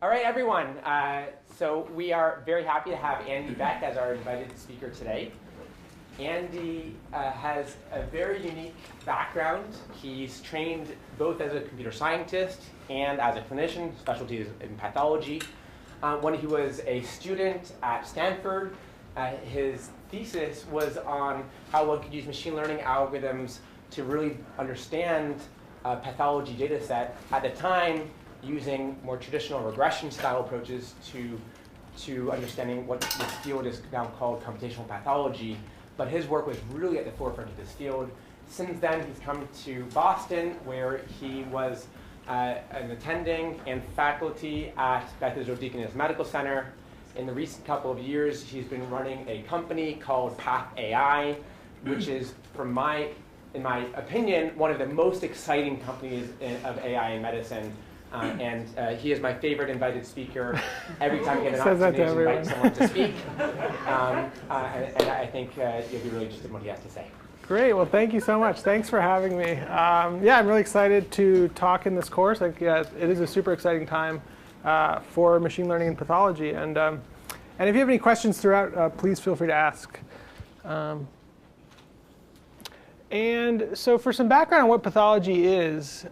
All right, everyone. So we are very happy to have Andy Beck as our invited speaker today. Andy has a very unique background. He's trained both as a computer scientist and as a clinician, specialty in pathology. When he was a student at Stanford, his thesis was on how one could use machine learning algorithms to really understand a pathology data set. At the time, using more traditional regression-style approaches to understanding what this field is now called computational pathology. But his work was really at the forefront of this field. Since then, he's come to Boston, where he was an attending and faculty at Beth Israel Deaconess Medical Center. In the recent couple of years, he's been running a company called Pathology, which is, in my opinion, one of the most exciting companies of AI in medicine. And he is my favorite invited speaker every time I get an opportunity to invite someone to speak. And I think you'll be really interested in what he has to say. Great. Well, thank you so much. Thanks for having me. Yeah, I'm really excited to talk in this course. It is a super exciting time for machine learning and pathology. And if you have any questions throughout, please feel free to ask. And so for some background on what pathology is,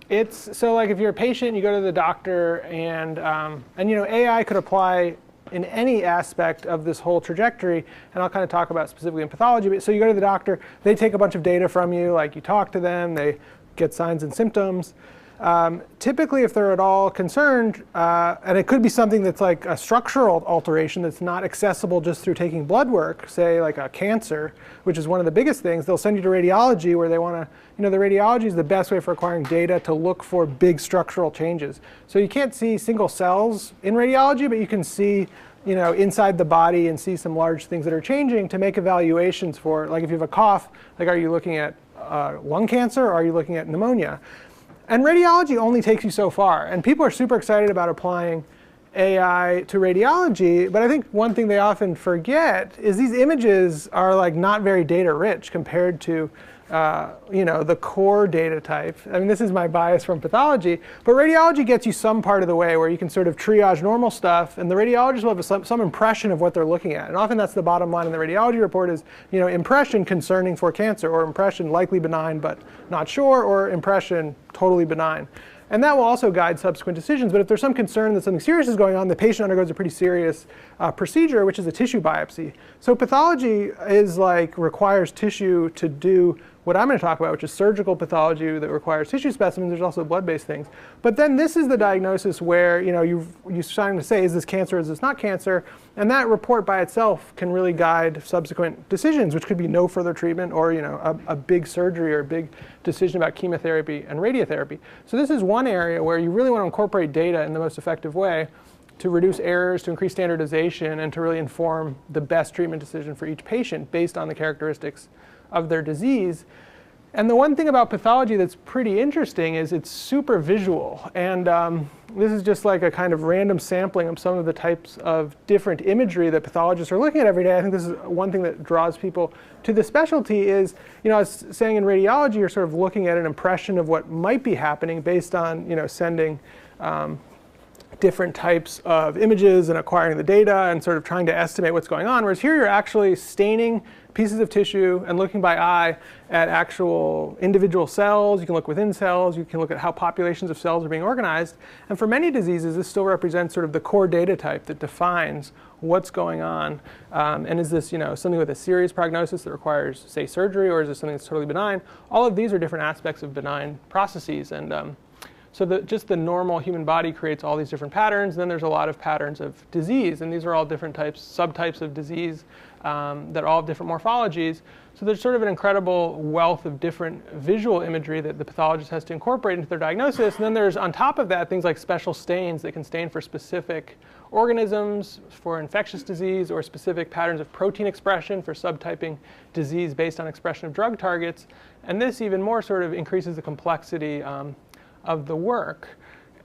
it's so like if you're a patient, you go to the doctor, and AI could apply in any aspect of this whole trajectory, and I'll kind of talk about specifically in pathology. But so you go to the doctor, they take a bunch of data from you, like you talk to them, they get signs and symptoms. Typically, if they're at all concerned, and it could be something that's like a structural alteration that's not accessible just through taking blood work, say like a cancer, which is one of the biggest things, they'll send you to radiology where they want to, the radiology is the best way for acquiring data to look for big structural changes. So you can't see single cells in radiology, but you can see inside the body and see some large things that are changing to make evaluations for, like if you have a cough, like are you looking at lung cancer or are you looking at pneumonia? And radiology only takes you so far. And people are super excited about applying AI to radiology. But I think one thing they often forget is these images are like not very data rich compared to the core data type. I mean, this is my bias from pathology. But radiology gets you some part of the way where you can sort of triage normal stuff. And the radiologist will have some impression of what they're looking at. And often that's the bottom line in the radiology report is, impression concerning for cancer, or impression likely benign but not sure, or impression totally benign. And that will also guide subsequent decisions. But if there's some concern that something serious is going on, the patient undergoes a pretty serious procedure, which is a tissue biopsy. So pathology requires tissue to do what I'm going to talk about, which is surgical pathology that requires tissue specimens. There's also blood-based things. But then this is the diagnosis where you're starting to say, is this cancer, is this not cancer? And that report by itself can really guide subsequent decisions, which could be no further treatment or a big surgery or a big decision about chemotherapy and radiotherapy. So this is one area where you really want to incorporate data in the most effective way to reduce errors, to increase standardization, and to really inform the best treatment decision for each patient based on the characteristics of their disease. And the one thing about pathology that's pretty interesting is it's super visual. And this is just like a kind of random sampling of some of the types of different imagery that pathologists are looking at every day. I think this is one thing that draws people to the specialty is, I was saying in radiology, you're sort of looking at an impression of what might be happening based on, sending different types of images and acquiring the data and sort of trying to estimate what's going on. Whereas here you're actually staining pieces of tissue and looking by eye at actual individual cells. You can look within cells. You can look at how populations of cells are being organized. And for many diseases, this still represents sort of the core data type that defines what's going on. And is this something with a serious prognosis that requires, say, surgery, or is this something that's totally benign? All of these are different aspects of benign processes. And so just the normal human body creates all these different patterns. Then there's a lot of patterns of disease. And these are all different subtypes of disease that all have different morphologies. So there's sort of an incredible wealth of different visual imagery that the pathologist has to incorporate into their diagnosis. And then there's, on top of that, things like special stains that can stain for specific organisms, for infectious disease, or specific patterns of protein expression for subtyping disease based on expression of drug targets. And this even more sort of increases the complexity of the work.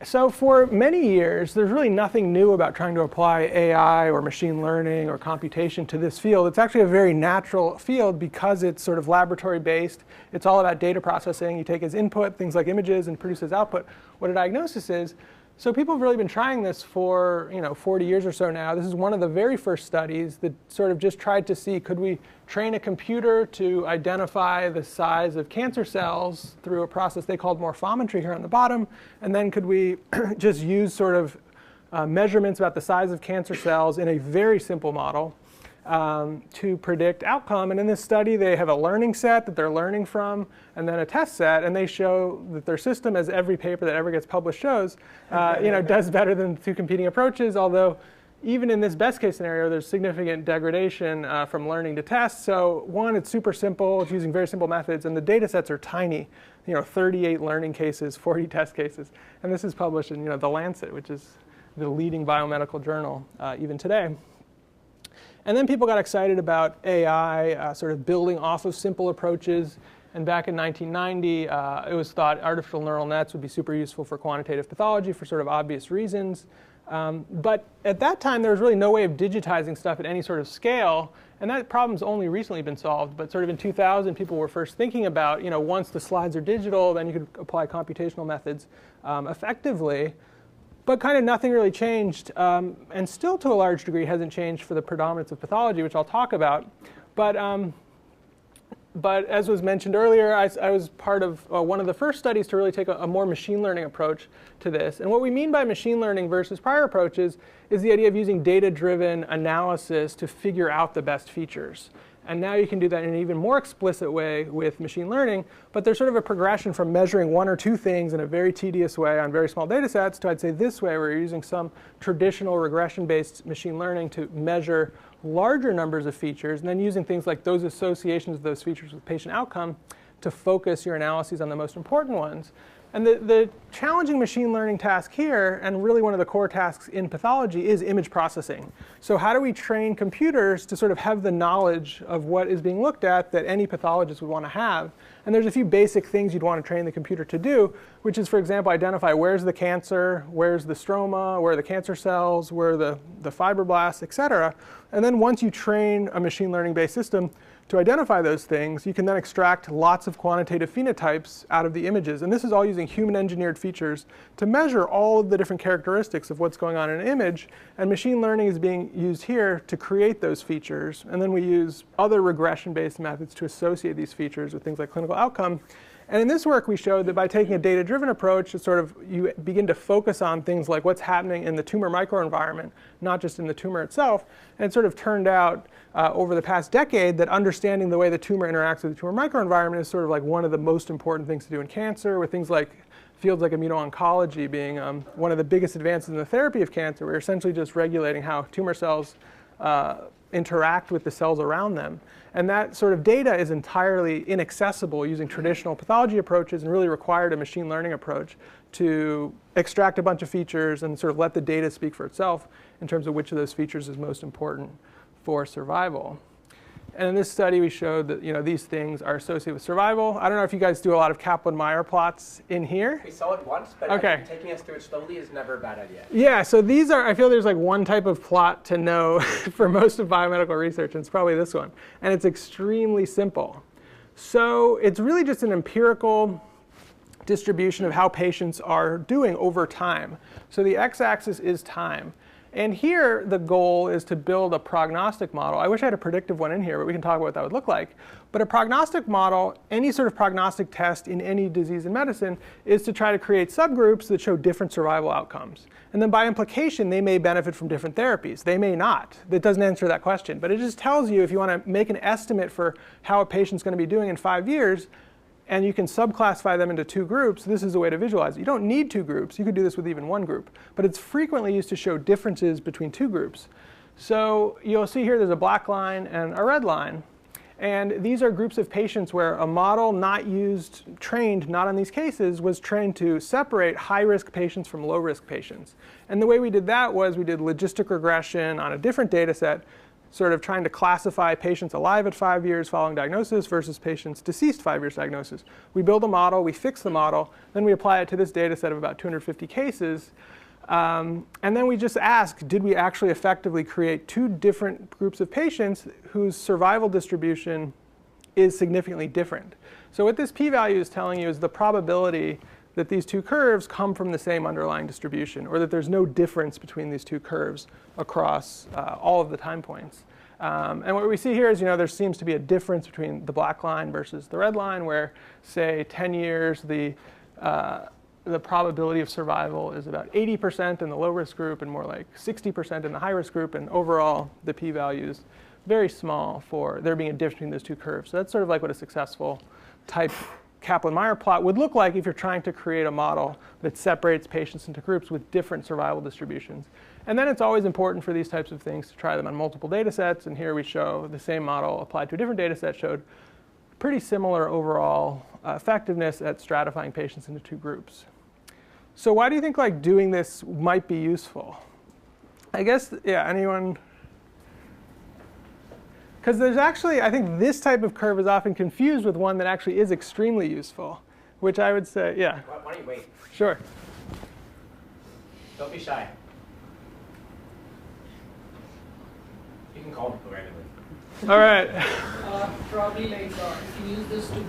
So for many years, there's really nothing new about trying to apply AI or machine learning or computation to this field. It's actually a very natural field because it's sort of laboratory-based. It's all about data processing. You take as input things like images and produce as output what a diagnosis is. So people have really been trying this for 40 years or so now. This is one of the very first studies that sort of just tried to see, could we train a computer to identify the size of cancer cells through a process they called morphometry here on the bottom, and then could we just use sort of measurements about the size of cancer cells in a very simple model to predict outcome. And in this study, they have a learning set that they're learning from, and then a test set, and they show that their system, as every paper that ever gets published shows, does better than the two competing approaches, although even in this best case scenario, there's significant degradation from learning to test. So one, it's super simple, it's using very simple methods, and the data sets are tiny, 38 learning cases, 40 test cases. And this is published in The Lancet, which is the leading biomedical journal even today. And then people got excited about AI sort of building off of simple approaches. And back in 1990, it was thought artificial neural nets would be super useful for quantitative pathology for sort of obvious reasons. But at that time, there was really no way of digitizing stuff at any sort of scale. And that problem's only recently been solved. But sort of in 2000, people were first thinking about, once the slides are digital, then you could apply computational methods effectively. But kind of nothing really changed, and still to a large degree hasn't changed for the predominance of pathology, which I'll talk about. But as was mentioned earlier, I was part of one of the first studies to really take a more machine learning approach to this. And what we mean by machine learning versus prior approaches is the idea of using data-driven analysis to figure out the best features. And now you can do that in an even more explicit way with machine learning. But there's sort of a progression from measuring one or two things in a very tedious way on very small data sets to, I'd say, this way, where you're using some traditional regression-based machine learning to measure larger numbers of features, and then using things like those associations of those features with patient outcome to focus your analyses on the most important ones. And the challenging machine learning task here, and really one of the core tasks in pathology, is image processing. So how do we train computers to sort of have the knowledge of what is being looked at that any pathologist would want to have? And there's a few basic things you'd want to train the computer to do, which is, for example, identify where's the cancer, where's the stroma, where are the cancer cells, where are the fibroblasts, et cetera. And then once you train a machine learning-based system to identify those things, you can then extract lots of quantitative phenotypes out of the images. And this is all using human-engineered features to measure all of the different characteristics of what's going on in an image. And machine learning is being used here to create those features. And then we use other regression-based methods to associate these features with things like clinical outcome. And in this work, we showed that by taking a data-driven approach, it's sort of you begin to focus on things like what's happening in the tumor microenvironment, not just in the tumor itself. And it sort of turned out over the past decade that understanding the way the tumor interacts with the tumor microenvironment is sort of like one of the most important things to do in cancer, with things like fields like immuno-oncology being one of the biggest advances in the therapy of cancer. We're essentially just regulating how tumor cells interact with the cells around them. And that sort of data is entirely inaccessible using traditional pathology approaches, and really required a machine learning approach to extract a bunch of features and sort of let the data speak for itself in terms of which of those features is most important for survival. And in this study, we showed that these things are associated with survival. I don't know if you guys do a lot of Kaplan-Meier plots in here. We saw it once, but I think taking us through it slowly is never a bad idea. Yeah, so these are, I feel there's like one type of plot to know for most of biomedical research, and it's probably this one. And it's extremely simple. So it's really just an empirical distribution of how patients are doing over time. So the x-axis is time. And here, the goal is to build a prognostic model. I wish I had a predictive one in here, but we can talk about what that would look like. But a prognostic model, any sort of prognostic test in any disease in medicine, is to try to create subgroups that show different survival outcomes. And then by implication, they may benefit from different therapies. They may not. That doesn't answer that question. But it just tells you if you want to make an estimate for how a patient's going to be doing in 5 years, and you can subclassify them into two groups, this is a way to visualize it. You don't need two groups. You could do this with even one group. But it's frequently used to show differences between two groups. So you'll see here there's a black line and a red line. And these are groups of patients where a model not used, trained, not on these cases, was trained to separate high-risk patients from low-risk patients. And the way we did that was we did logistic regression on a different data set, sort of trying to classify patients alive at 5 years following diagnosis versus patients deceased 5 years diagnosis. We build a model, we fix the model, then we apply it to this data set of about 250 cases. And then we just ask, did we actually effectively create two different groups of patients whose survival distribution is significantly different? So what this p-value is telling you is the probability that these two curves come from the same underlying distribution, or that there's no difference between these two curves across all of the time points. And what we see here is, there seems to be a difference between the black line versus the red line, where, say, 10 years, the probability of survival is about 80% in the low-risk group and more like 60% in the high-risk group. And overall, the p-value is very small for there being a difference between those two curves. So that's sort of like what a successful type Kaplan-Meier plot would look like if you're trying to create a model that separates patients into groups with different survival distributions. And then it's always important for these types of things to try them on multiple data sets. And here we show the same model applied to a different data set showed pretty similar overall effectiveness at stratifying patients into two groups. So why do you think doing this might be useful? I guess, anyone? Because there's actually, I think this type of curve is often confused with one that actually is extremely useful, which I would say, Why don't you wait? Sure. Don't be shy. You can call people randomly. All right. Probably if you use this to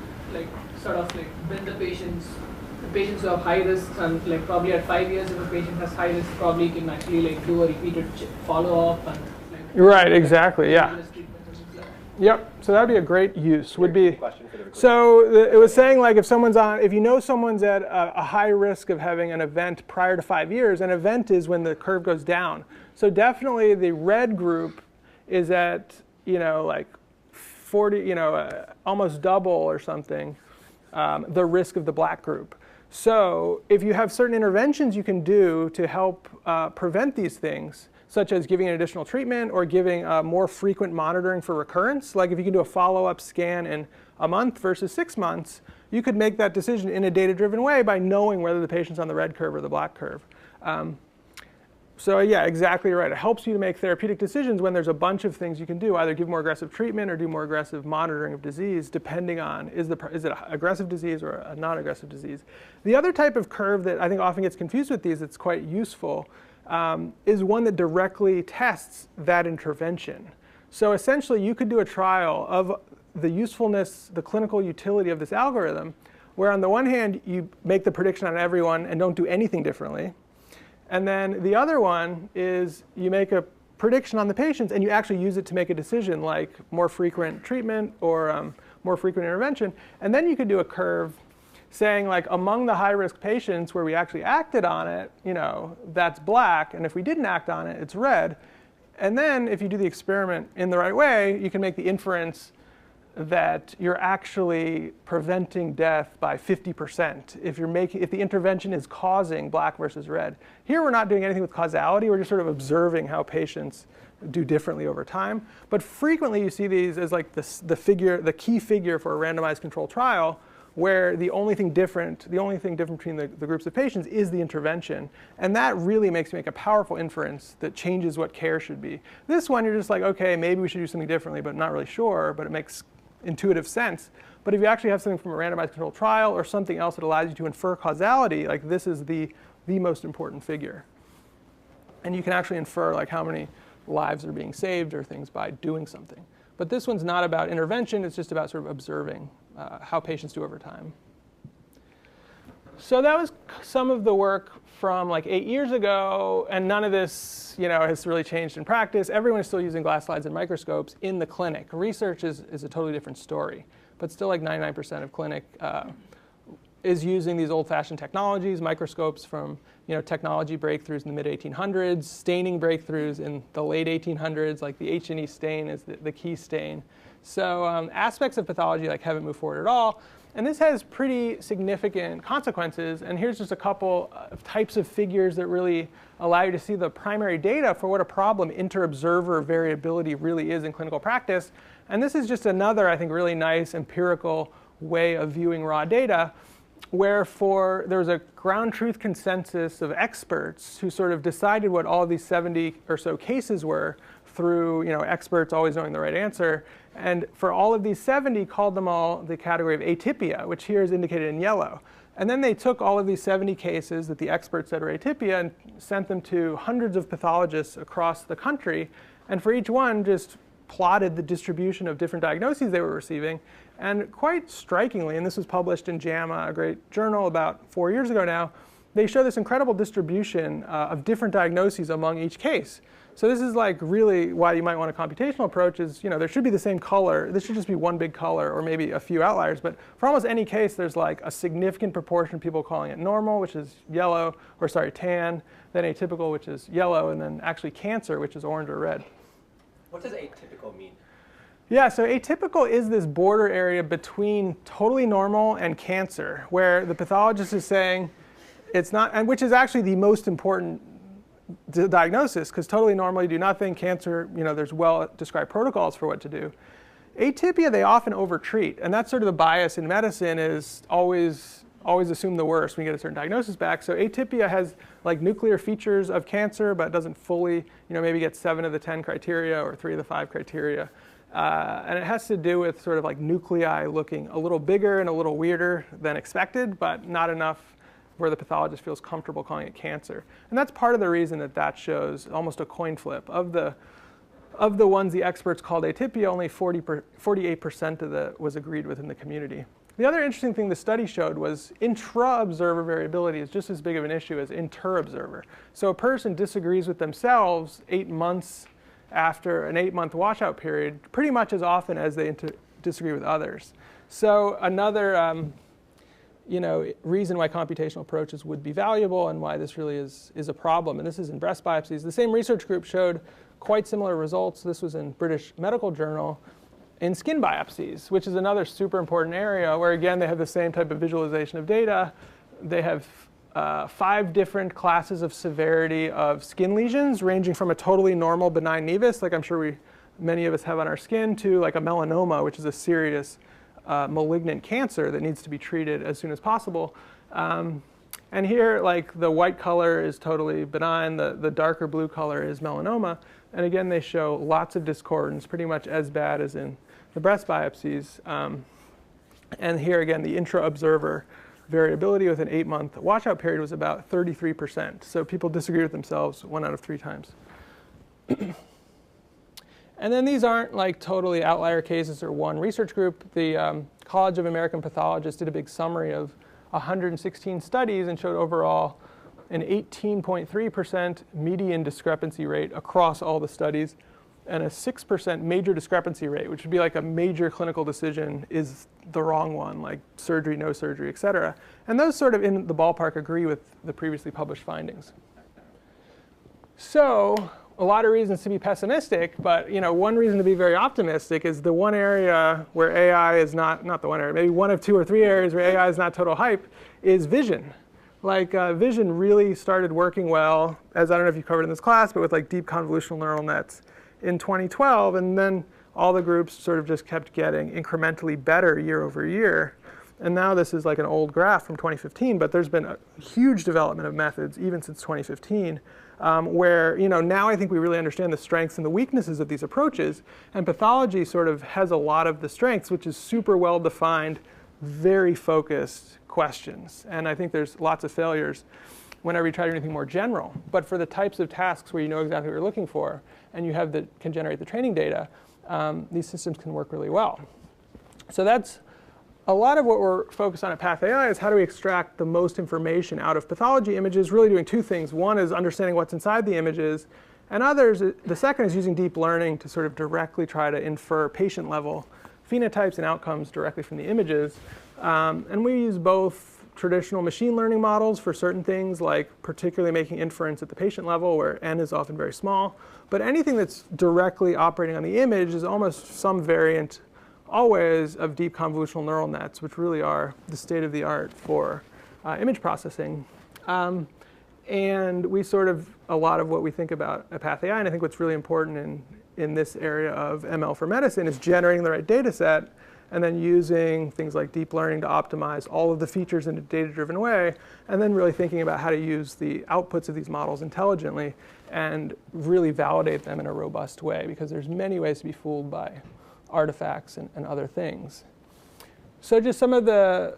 sort of build the patients who have high risks, and probably at 5 years if a patient has high risk, probably you can actually do a repeated follow-up and right, exactly, yeah. Yep. So that would be a great use. So it was saying if you know someone's at a high risk of having an event prior to 5 years, an event is when the curve goes down. So definitely the red group is at 40, almost double or something the risk of the black group. So if you have certain interventions you can do to help prevent these things, such as giving an additional treatment or giving more frequent monitoring for recurrence. Like if you can do a follow-up scan in a month versus 6 months, you could make that decision in a data-driven way by knowing whether the patient's on the red curve or the black curve. So yeah, exactly right. It helps you to make therapeutic decisions when there's a bunch of things you can do, either give more aggressive treatment or do more aggressive monitoring of disease, depending on is it an aggressive disease or a non-aggressive disease. The other type of curve that I think often gets confused with these that's quite useful is one that directly tests that intervention. So essentially, you could do a trial of the usefulness, the clinical utility of this algorithm, where on the one hand, you make the prediction on everyone and don't do anything differently. And then the other one is you make a prediction on the patients and you actually use it to make a decision like more frequent treatment or more frequent intervention. And then you could do a curve saying among the high-risk patients where we actually acted on it, that's black. And if we didn't act on it, it's red. And then if you do the experiment in the right way, you can make the inference that you're actually preventing death by 50% if the intervention is causing black versus red. Here we're not doing anything with causality. We're just sort of observing how patients do differently over time. But frequently you see these as the key figure for a randomized controlled trial, where the only thing different between the groups of patients is the intervention. And that really makes you make a powerful inference that changes what care should be. This one, you're just okay, maybe we should do something differently, but not really sure, but it makes intuitive sense. But if you actually have something from a randomized controlled trial or something else that allows you to infer causality, this is the most important figure. And you can actually infer how many lives are being saved or things by doing something. But this one's not about intervention. It's just about sort of observing how patients do over time. So that was some of the work from 8 years ago, and none of this has really changed in practice. Everyone is still using glass slides and microscopes in the clinic. Research is a totally different story, but still 99% of clinic is using these old-fashioned technologies, microscopes from technology breakthroughs in the mid-1800s, staining breakthroughs in the late 1800s, like the H&E stain is the key stain. So aspects of pathology haven't moved forward at all. And this has pretty significant consequences. And here's just a couple of types of figures that really allow you to see the primary data for what a problem inter-observer variability really is in clinical practice. And this is just another, I think, really nice empirical way of viewing raw data, where there was a ground truth consensus of experts who sort of decided what all of these 70 or so cases were through experts always knowing the right answer. And for all of these 70, called them all the category of atypia, which here is indicated in yellow. And then they took all of these 70 cases that the experts said were atypia and sent them to hundreds of pathologists across the country. And for each one, just plotted the distribution of different diagnoses they were receiving. And quite strikingly, and this was published in JAMA, a great journal about 4 years ago now, they show this incredible distribution of different diagnoses among each case. So this is like really why you might want a computational approach is, there should be the same color. This should just be one big color or maybe a few outliers. But for almost any case, there's like a significant proportion of people calling it normal, which is yellow, or sorry, tan, then atypical, which is yellow, and then actually cancer, which is orange or red. What does atypical mean? Yeah, so atypical is this border area between totally normal and cancer, where the pathologist is saying it's not, and which is actually the most important diagnosis, because totally normal, you do nothing. Cancer, there's well-described protocols for what to do. Atypia, they often overtreat, and that's sort of the bias in medicine is always assume the worst when you get a certain diagnosis back. So atypia has like nuclear features of cancer, but doesn't fully, maybe get 7 of the 10 criteria or 3 of the 5 criteria. And it has to do with sort of like nuclei looking a little bigger and a little weirder than expected, but not enough where the pathologist feels comfortable calling it cancer. And that's part of the reason that shows almost a coin flip. Of the ones the experts called atypia, only 48% was agreed with in the community. The other interesting thing the study showed was intra-observer variability is just as big of an issue as inter-observer. So a person disagrees with themselves 8 months after an 8-month washout period, pretty much as often as they disagree with others. So another reason why computational approaches would be valuable and why this really is a problem. And this is in breast biopsies. The same research group showed quite similar results. This was in British Medical Journal in skin biopsies, which is another super important area where, again, they have the same type of visualization of data. They have 5 different classes of severity of skin lesions, ranging from a totally normal benign nevus, like I'm sure many of us have on our skin, to like a melanoma, which is a serious malignant cancer that needs to be treated as soon as possible. And here, like the white color is totally benign, the darker blue color is melanoma. And again, they show lots of discordance, pretty much as bad as in the breast biopsies. And here again, the intra-observer variability with an 8-month washout period was about 33%. So people disagree with themselves 1 out of 3 times. And then these aren't like totally outlier cases or one research group. The College of American Pathologists did a big summary of 116 studies and showed overall an 18.3% median discrepancy rate across all the studies and a 6% major discrepancy rate, which would be like a major clinical decision is the wrong one, like surgery, no surgery, et cetera. And those sort of in the ballpark agree with the previously published findings. So a lot of reasons to be pessimistic, but one reason to be very optimistic is the one area where AI is not the one area, maybe 1 of 2 or 3 areas where AI is not total hype is vision. Like vision really started working well, as I don't know if you covered in this class, but with like deep convolutional neural nets in 2012, and then all the groups sort of just kept getting incrementally better year over year. And now this is like an old graph from 2015, but there's been a huge development of methods even since 2015, where now I think we really understand the strengths and the weaknesses of these approaches. And pathology sort of has a lot of the strengths, which is super well defined, very focused questions. And I think there's lots of failures whenever you try to do anything more general. But for the types of tasks where you know exactly what you're looking for and you can generate the training data, these systems can work really well. So that's a lot of what we're focused on at PathAI is how do we extract the most information out of pathology images, really doing 2 things. One is understanding what's inside the images, and the second is using deep learning to sort of directly try to infer patient-level phenotypes and outcomes directly from the images. And we use both traditional machine learning models for certain things, like particularly making inference at the patient level, where n is often very small. But anything that's directly operating on the image is almost some variant always of deep convolutional neural nets, which really are the state of the art for image processing. And we sort of, a lot of what we think about at PathAI, and I think what's really important in this area of ML for medicine is generating the right data set and then using things like deep learning to optimize all of the features in a data-driven way, and then really thinking about how to use the outputs of these models intelligently and really validate them in a robust way, because there's many ways to be fooled by artifacts and other things. So just some of the,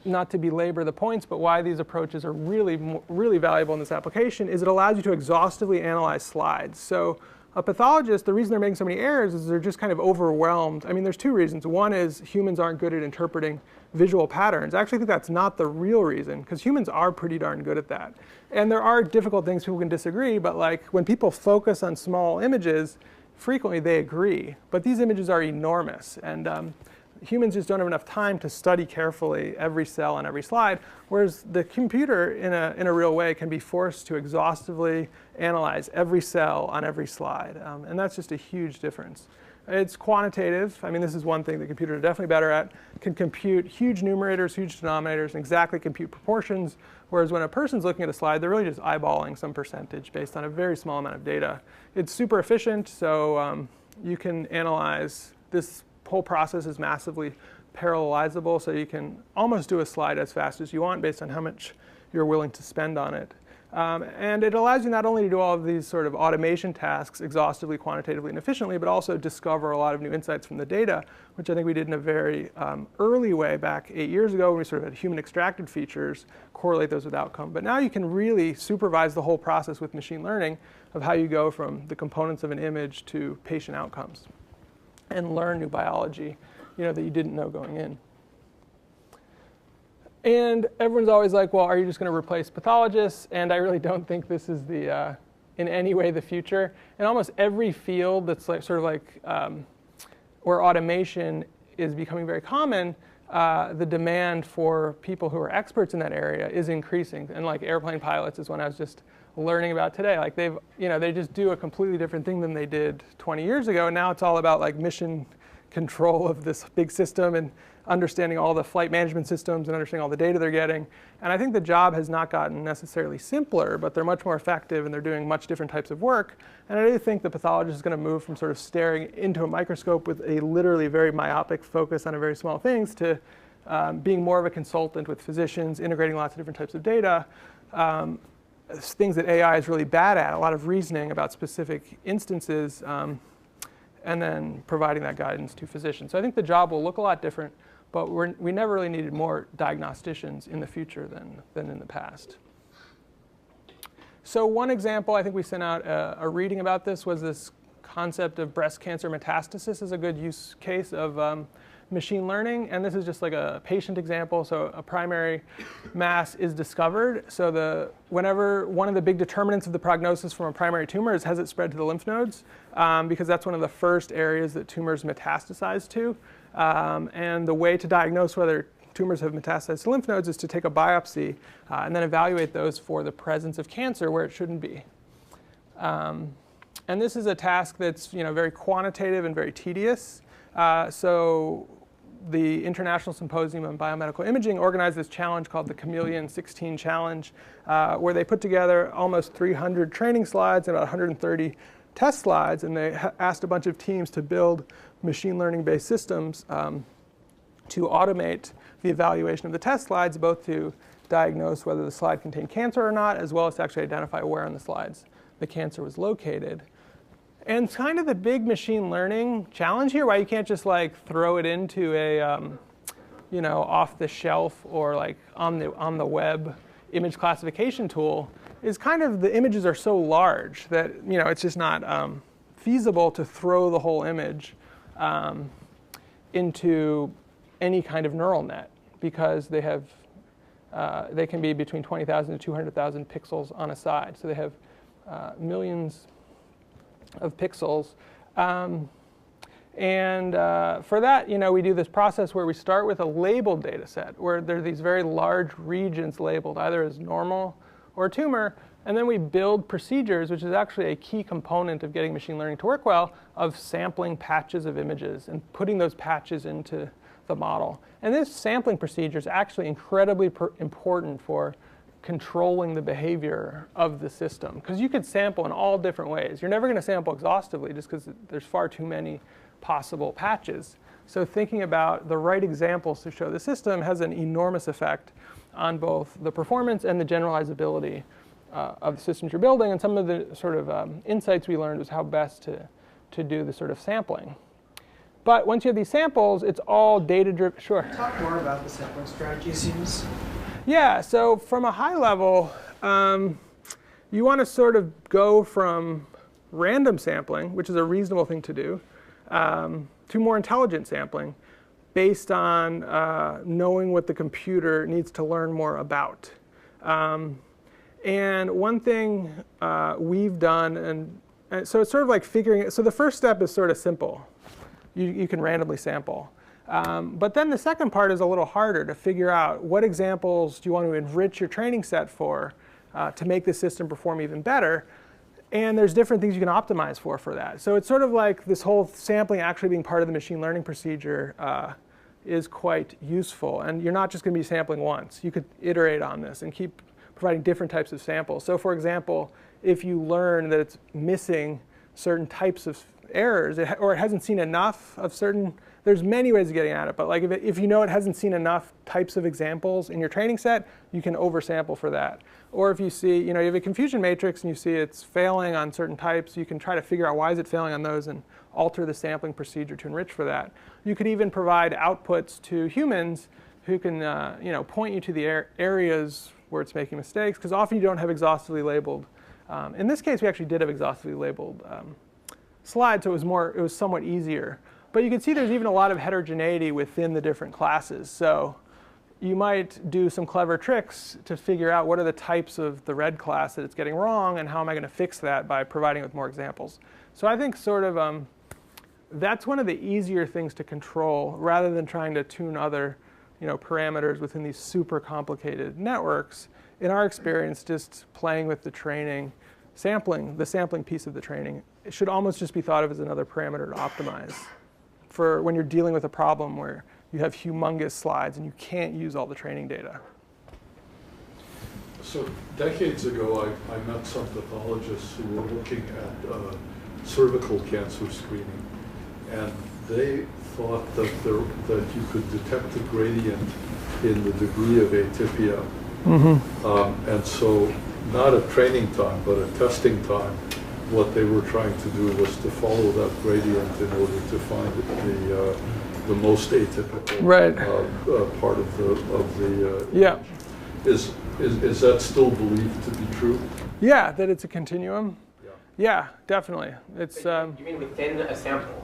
not to belabor the points, but why these approaches are really valuable in this application is it allows you to exhaustively analyze slides. So A pathologist, the reason they're making so many errors is they're just kind of overwhelmed. I mean, there's two reasons. One is humans aren't good at interpreting visual patterns. I actually think that's not the real reason, because humans are pretty darn good at that. And there are difficult things people can disagree, but like when people focus on small images, frequently they agree. But these images are enormous, and humans just don't have enough time to study carefully every cell on every slide, whereas the computer, in a real way, can be forced to exhaustively analyze every cell on every slide. And that's just a huge difference. It's quantitative. I mean, this is one thing the computers are definitely better at. Can compute huge numerators, huge denominators, and exactly compute proportions, whereas when a person's looking at a slide, they're really just eyeballing some percentage based on a very small amount of data. It's super efficient, so you can analyze this whole process is massively parallelizable, so you can almost do a slide as fast as you want based on how much you're willing to spend on it. And it allows you not only to do all of these sort of automation tasks exhaustively, quantitatively, and efficiently, but also discover a lot of new insights from the data, which I think we did in a very early way back 8 years ago when we sort of had human extracted features, correlate those with outcome. But now you can really supervise the whole process with machine learning of how you go from the components of an image to patient outcomes and learn new biology, that you didn't know going in. And everyone's always like, well, are you just going to replace pathologists? And I really don't think this is in any way the future. In almost every field that's like sort of like where automation is becoming very common, the demand for people who are experts in that area is increasing. And like airplane pilots is one I was just learning about today. Like they just do a completely different thing than they did 20 years ago. And now it's all about like mission control of this big system and understanding all the flight management systems and understanding all the data they're getting. And I think the job has not gotten necessarily simpler, but they're much more effective and they're doing much different types of work. And I do think the pathologist is going to move from sort of staring into a microscope with a literally very myopic focus on a very small things to being more of a consultant with physicians, integrating lots of different types of data. Things that AI is really bad at, a lot of reasoning about specific instances, and then providing that guidance to physicians. So I think the job will look a lot different, but we never really needed more diagnosticians in the future than in the past. So one example, I think we sent out a reading about this, was this concept of breast cancer metastasis as a good use case of machine learning. And this is just like a patient example. So a primary mass is discovered. So whenever one of the big determinants of the prognosis from a primary tumor is, has it spread to the lymph nodes? Because that's one of the first areas that tumors metastasize to. And the way to diagnose whether tumors have metastasized to lymph nodes is to take a biopsy and then evaluate those for the presence of cancer where it shouldn't be. And this is a task that's very quantitative and very tedious. So the International Symposium on Biomedical Imaging organized this challenge called the Chameleon 16 Challenge, where they put together almost 300 training slides and about 130 test slides, and they asked a bunch of teams to build machine learning-based systems to automate the evaluation of the test slides, both to diagnose whether the slide contained cancer or not, as well as to actually identify where on the slides the cancer was located. And kind of the big machine learning challenge here, why you can't just like throw it into a off the shelf or like on the web image classification tool, is kind of the images are so large that it's just not feasible to throw the whole image into any kind of neural net, because they can be between 20,000 to 200,000 pixels on a side. So they have millions of pixels. For that, we do this process where we start with a labeled data set, where there are these very large regions labeled either as normal or tumor, and then we build procedures, which is actually a key component of getting machine learning to work well, of sampling patches of images and putting those patches into the model. And this sampling procedure is actually incredibly important for controlling the behavior of the system, because you could sample in all different ways. You're never going to sample exhaustively just because there's far too many possible patches. So thinking about the right examples to show the system has an enormous effect on both the performance and the generalizability of the systems you're building. And some of the sort of insights we learned was how best to do the sort of sampling. But once you have these samples, it's all data-driven. Sure. Talk more about the sampling strategy, it seems. Yeah, so from a high level, you want to sort of go from random sampling, which is a reasonable thing to do, to more intelligent sampling based on knowing what the computer needs to learn more about. And one thing we've done, and so it's sort of like figuring, so the first step is sort of simple. You can randomly sample. But then the second part is a little harder to figure out what examples do you want to enrich your training set for to make the system perform even better. And there's different things you can optimize for that. So it's sort of like this whole sampling actually being part of the machine learning procedure is quite useful. And you're not just going to be sampling once. You could iterate on this and keep providing different types of samples. So for example, if you learn that it's missing certain types of errors, or it hasn't seen enough of certain, there's many ways of getting at it, but like if you know it hasn't seen enough types of examples in your training set, you can oversample for that. Or if you see, you have a confusion matrix and you see it's failing on certain types, you can try to figure out why is it failing on those and alter the sampling procedure to enrich for that. You could even provide outputs to humans who can point you to the areas where it's making mistakes, because often you don't have exhaustively labeled. In this case, we actually did have exhaustively labeled slides, so it was somewhat easier. But you can see there's even a lot of heterogeneity within the different classes. So you might do some clever tricks to figure out what are the types of the red class that it's getting wrong, and how am I going to fix that by providing it with more examples. So I think sort of that's one of the easier things to control, rather than trying to tune other parameters within these super complicated networks. In our experience, just playing with the training, the sampling piece of the training, it should almost just be thought of as another parameter to optimize for when you're dealing with a problem where you have humongous slides and you can't use all the training data. So decades ago, I met some pathologists who were looking at cervical cancer screening, and they thought that you could detect a gradient in the degree of atypia. Mm-hmm. And so not at training time, but at testing time, what they were trying to do was to follow that gradient in order to find the most atypical part of the yeah. Is that still believed to be true? Yeah, that it's a continuum. Yeah, definitely. It's. You mean within a sample?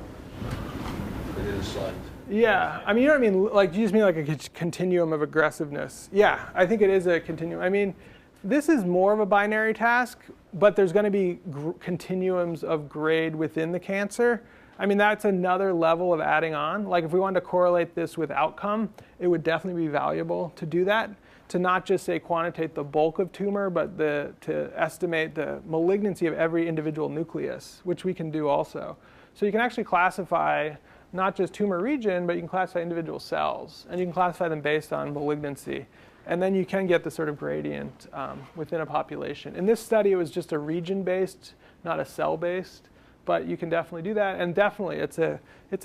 Within a slide. Yeah, I mean, you know what I mean? Like, you just mean like a continuum of aggressiveness. Yeah, I think it is a continuum. I mean, this is more of a binary task, but there's going to be continuums of grade within the cancer. I mean, that's another level of adding on. Like, if we wanted to correlate this with outcome, it would definitely be valuable to do that, to not just say quantitate the bulk of tumor, but to estimate the malignancy of every individual nucleus, which we can do also. So you can actually classify not just tumor region, but you can classify individual cells, and you can classify them based on malignancy. And then you can get the sort of gradient within a population. In this study, it was just a region-based, not a cell-based, but you can definitely do that. And definitely, it's a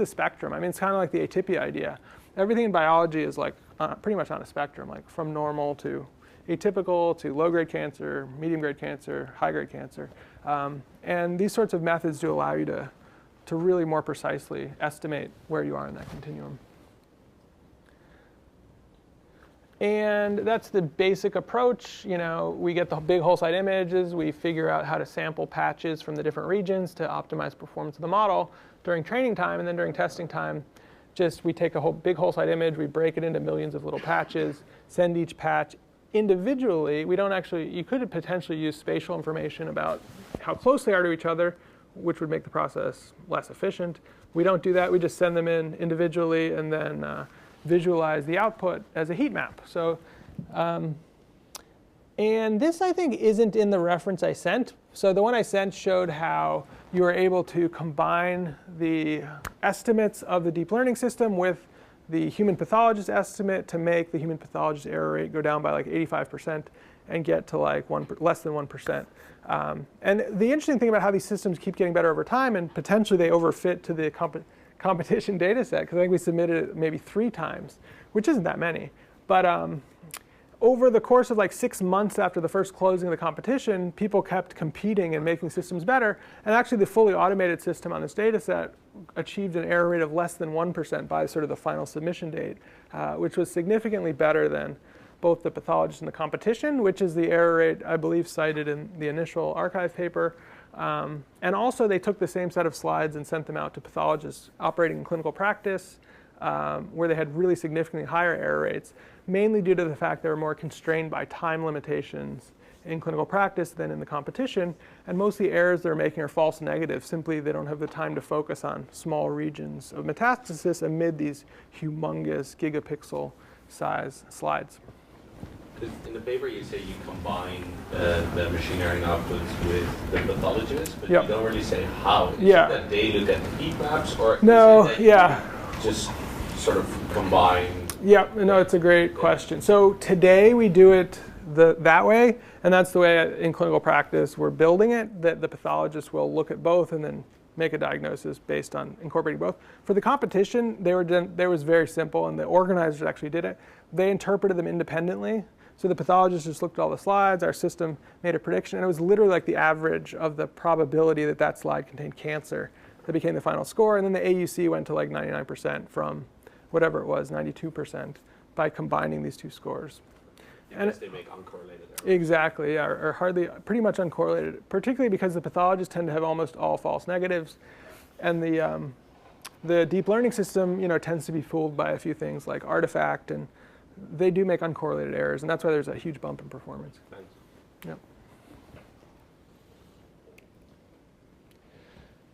spectrum. I mean, it's kind of like the atypia idea. Everything in biology is like pretty much on a spectrum, like from normal to atypical to low-grade cancer, medium-grade cancer, high-grade cancer. And these sorts of methods do allow you to really more precisely estimate where you are in that continuum. And that's the basic approach. We get the big whole site images. We figure out how to sample patches from the different regions to optimize performance of the model during training time. And then during testing time, we take a big whole site image. We break it into millions of little patches, send each patch individually. You could potentially use spatial information about how close they are to each other, which would make the process less efficient. We don't do that. We just send them in individually and then visualize the output as a heat map. So, and this, I think, isn't in the reference I sent. So the one I sent showed how you were able to combine the estimates of the deep learning system with the human pathologist estimate to make the human pathologist error rate go down by like 85% and get to like less than 1%. And the interesting thing about how these systems keep getting better over time, and potentially they overfit to the competition data set, because I think we submitted it maybe 3 times, which isn't that many. But over the course of like 6 months after the first closing of the competition, people kept competing and making systems better. And actually the fully automated system on this data set achieved an error rate of less than 1% by sort of the final submission date, which was significantly better than both the pathologist and the competition, which is the error rate, I believe, cited in the initial archive paper, And also, they took the same set of slides and sent them out to pathologists operating in clinical practice, where they had really significantly higher error rates, mainly due to the fact they were more constrained by time limitations in clinical practice than in the competition. And most of the errors they're making are false negatives. Simply, they don't have the time to focus on small regions of metastasis amid these humongous gigapixel size slides. In the paper, you say you combine the machine learning outputs with the pathologist, but Yep. you don't really say how. Is Yeah. it that they look at the heat maps, or No, is it that yeah. you just sort of combine? Yeah, no, it's a great question. So today we do it that way, and that's the way in clinical practice we're building it, that the pathologist will look at both and then make a diagnosis based on incorporating both. For the competition, they was very simple, and the organizers actually did it. They interpreted them independently. So the pathologist just looked at all the slides, our system made a prediction, and it was literally like the average of the probability that that slide contained cancer that became the final score, and then the AUC went to like 99% from whatever it was, 92%, by combining these two scores. Because they make uncorrelated errors. Exactly, yeah, or hardly, pretty much uncorrelated, particularly because the pathologists tend to have almost all false negatives, and the deep learning system, tends to be fooled by a few things like artifact, and they do make uncorrelated errors, and that's why there's a huge bump in performance. Thanks. Yep.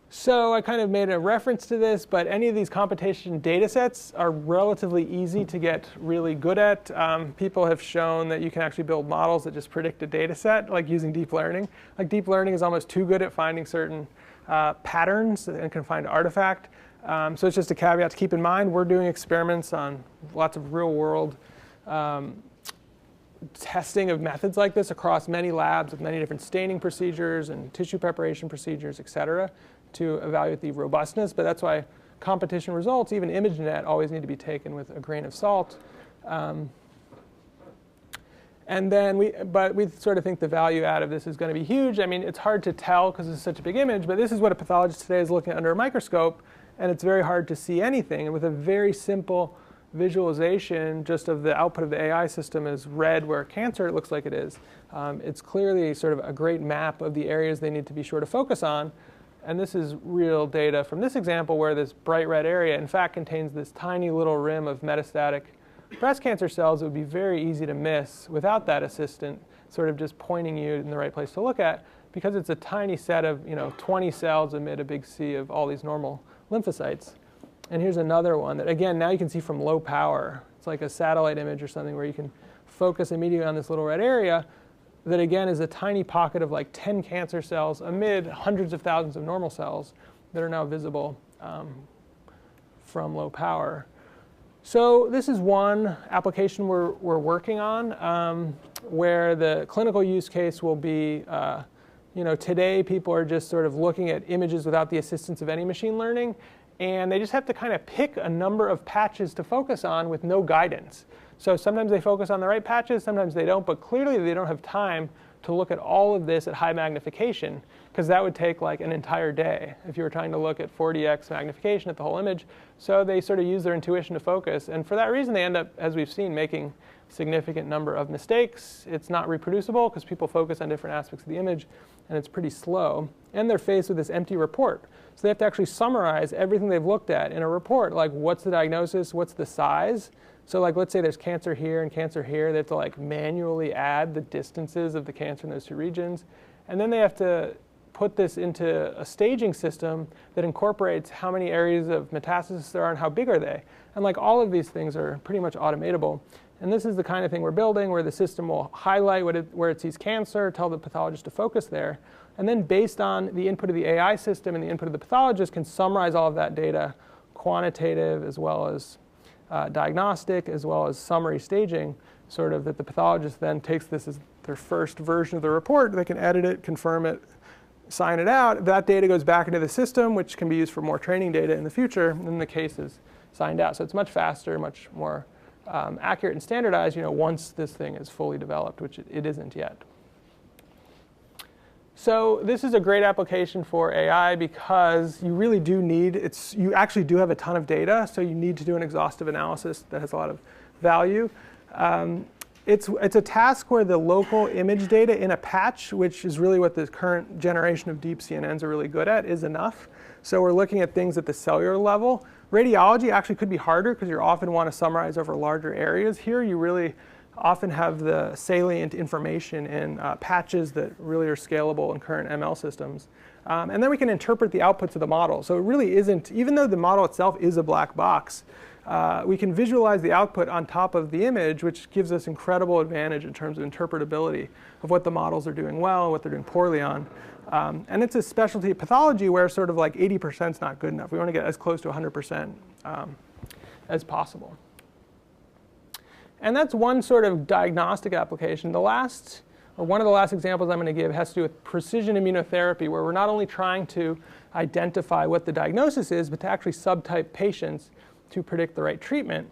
So I kind of made a reference to this, but any of these computation data sets are relatively easy to get really good at. People have shown that you can actually build models that just predict a data set, like using deep learning. Like deep learning is almost too good at finding certain patterns and can find artifact. So it's just a caveat to keep in mind. We're doing experiments on lots of real world testing of methods like this across many labs with many different staining procedures and tissue preparation procedures, et cetera, to evaluate the robustness. But that's why competition results, even ImageNet, always need to be taken with a grain of salt. And then we sort of think the value add of this is going to be huge. I mean, it's hard to tell because it's such a big image, but this is what a pathologist today is looking at under a microscope, and it's very hard to see anything. And with a very simple visualization just of the output of the AI system is red where cancer looks like it is, it's clearly sort of a great map of the areas they need to be sure to focus on. And this is real data from this example where this bright red area in fact contains this tiny little rim of metastatic breast cancer cells. It would be very easy to miss without that assistant sort of just pointing you in the right place to look at, because it's a tiny set of 20 cells amid a big sea of all these normal lymphocytes. And here's another one that, again, now you can see from low power. It's like a satellite image or something where you can focus immediately on this little red area that, again, is a tiny pocket of like 10 cancer cells amid hundreds of thousands of normal cells that are now visible from low power. So this is one application we're working on where the clinical use case will be, today people are just sort of looking at images without the assistance of any machine learning, and they just have to kind of pick a number of patches to focus on with no guidance. So sometimes they focus on the right patches, sometimes they don't, but clearly they don't have time to look at all of this at high magnification, because that would take like an entire day if you were trying to look at 40x magnification at the whole image. So they sort of use their intuition to focus, and for that reason they end up, as we've seen, making a significant number of mistakes. It's not reproducible because people focus on different aspects of the image, and it's pretty slow. And they're faced with this empty report. So they have to actually summarize everything they've looked at in a report, like what's the diagnosis, what's the size. So like let's say there's cancer here and cancer here. They have to like manually add the distances of the cancer in those two regions. And then they have to put this into a staging system that incorporates how many areas of metastasis there are and how big are they. And like all of these things are pretty much automatable. And this is the kind of thing we're building where the system will highlight where it sees cancer, tell the pathologist to focus there. And then based on the input of the AI system and the input of the pathologist can summarize all of that data, quantitative as well as diagnostic, as well as summary staging, sort of that the pathologist then takes this as their first version of the report. They can edit it, confirm it, sign it out. That data goes back into the system, which can be used for more training data in the future, and then the case is signed out. So it's much faster, much more accurate and standardized, once this thing is fully developed, which it isn't yet. So this is a great application for AI because you really do need, you actually do have a ton of data, so you need to do an exhaustive analysis that has a lot of value. It's a task where the local image data in a patch, which is really what the current generation of deep CNNs are really good at, is enough. So we're looking at things at the cellular level. Radiology actually could be harder because you often want to summarize over larger areas. Here you really often have the salient information in patches that really are scalable in current ML systems. And then we can interpret the outputs of the model. So it really isn't, even though the model itself is a black box, we can visualize the output on top of the image, which gives us incredible advantage in terms of interpretability of what the models are doing well and what they're doing poorly on. And it's a specialty of pathology where sort of like 80% is not good enough. We want to get as close to 100% as possible. And that's one sort of diagnostic application. The last, or one of the last examples I'm going to give has to do with precision immunotherapy, where we're not only trying to identify what the diagnosis is, but to actually subtype patients to predict the right treatment.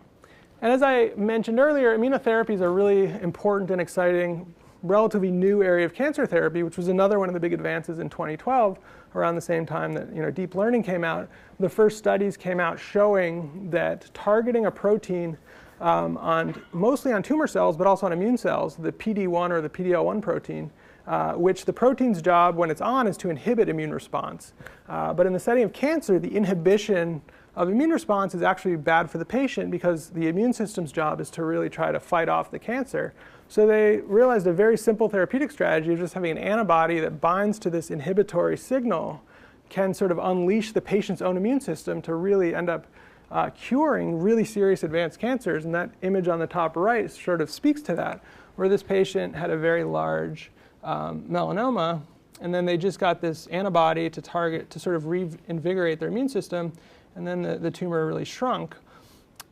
And as I mentioned earlier, immunotherapies are really important and exciting, relatively new area of cancer therapy, which was another one of the big advances in 2012, around the same time that deep learning came out. The first studies came out showing that targeting a protein mostly on tumor cells, but also on immune cells, the PD-1 or the PD-L1 protein, which the protein's job when it's on is to inhibit immune response. But in the setting of cancer, the inhibition of immune response is actually bad for the patient because the immune system's job is to really try to fight off the cancer. So they realized a very simple therapeutic strategy of just having an antibody that binds to this inhibitory signal can sort of unleash the patient's own immune system to really end up curing really serious advanced cancers. And that image on the top right sort of speaks to that, where this patient had a very large melanoma, and then they just got this antibody to target to sort of reinvigorate their immune system, and then the tumor really shrunk.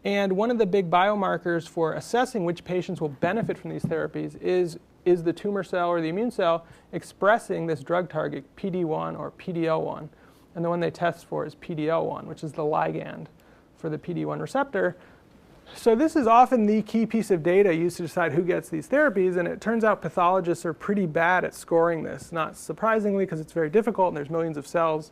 And one of the big biomarkers for assessing which patients will benefit from these therapies is the tumor cell or the immune cell expressing this drug target, PD-1 or PD-L1. And the one they test for is PD-L1, which is the ligand for the PD-1 receptor. So this is often the key piece of data used to decide who gets these therapies, and it turns out pathologists are pretty bad at scoring this, not surprisingly because it's very difficult and there's millions of cells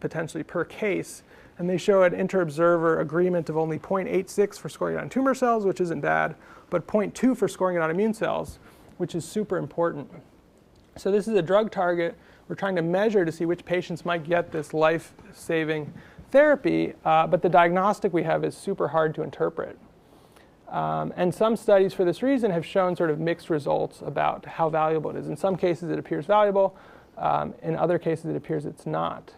potentially per case. And they show an inter-observer agreement of only 0.86 for scoring it on tumor cells, which isn't bad, but 0.2 for scoring it on immune cells, which is super important. So this is a drug target we're trying to measure to see which patients might get this life-saving therapy, but the diagnostic we have is super hard to interpret. And some studies for this reason have shown sort of mixed results about how valuable it is. In some cases it appears valuable, in other cases it appears it's not.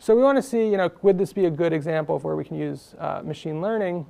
So we want to see, would this be a good example of where we can use machine learning?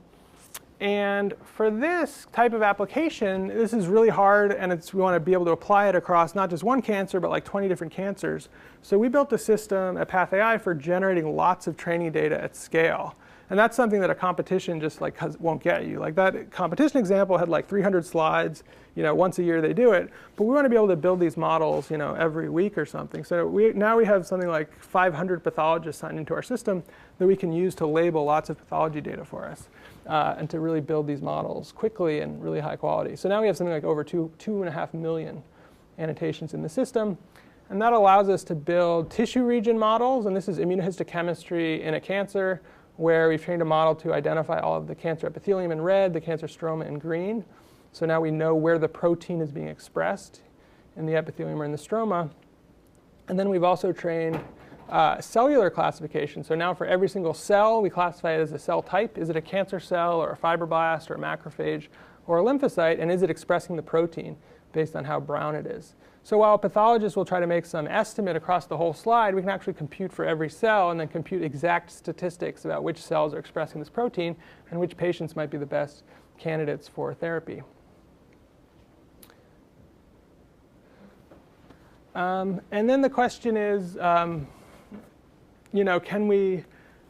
And for this type of application, this is really hard, and we want to be able to apply it across not just one cancer, but like 20 different cancers. So we built a system at PathAI for generating lots of training data at scale. And that's something that a competition just won't get you. Like that competition example had like 300 slides. Once a year they do it. But we want to be able to build these models, every week or something. So now we have something like 500 pathologists signed into our system that we can use to label lots of pathology data for us and to really build these models quickly and really high quality. So now we have something like over 2.5 million annotations in the system. And that allows us to build tissue region models. And this is immunohistochemistry in a cancer, where we've trained a model to identify all of the cancer epithelium in red, the cancer stroma in green. So now we know where the protein is being expressed in the epithelium or in the stroma. And then we've also trained cellular classification. So now for every single cell, we classify it as a cell type. Is it a cancer cell or a fibroblast or a macrophage or a lymphocyte? And is it expressing the protein based on how brown it is? So while pathologists will try to make some estimate across the whole slide, we can actually compute for every cell and then compute exact statistics about which cells are expressing this protein and which patients might be the best candidates for therapy. And then the question is, can we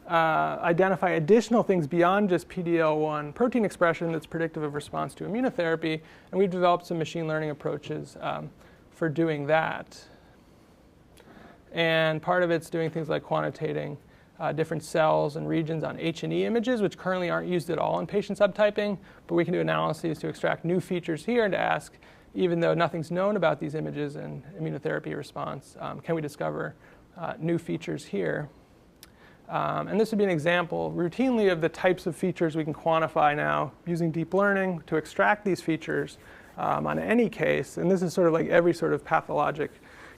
identify additional things beyond just PD-L1 protein expression that's predictive of response to immunotherapy? And we've developed some machine learning approaches for doing that. And part of it's doing things like quantitating different cells and regions on H&E images, which currently aren't used at all in patient subtyping. But we can do analyses to extract new features here and to ask, even though nothing's known about these images and immunotherapy response, can we discover new features here? And this would be an example routinely of the types of features we can quantify now using deep learning to extract these features on any case. And this is sort of like every sort of pathologic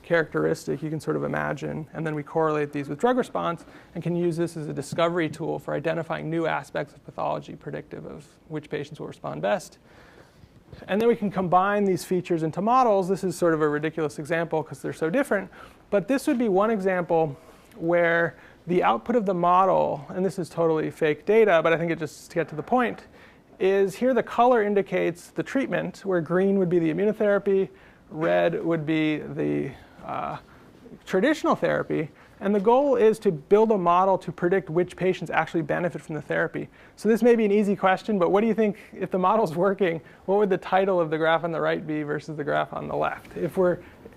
characteristic you can sort of imagine. And then we correlate these with drug response and can use this as a discovery tool for identifying new aspects of pathology predictive of which patients will respond best. And then we can combine these features into models. This is sort of a ridiculous example because they're so different. But this would be one example where the output of the model, and this is totally fake data, but I think it just to get to the point, is here the color indicates the treatment, where green would be the immunotherapy, red would be the traditional therapy. And the goal is to build a model to predict which patients actually benefit from the therapy. So this may be an easy question, but what do you think, if the model's working, what would the title of the graph on the right be versus the graph on the left?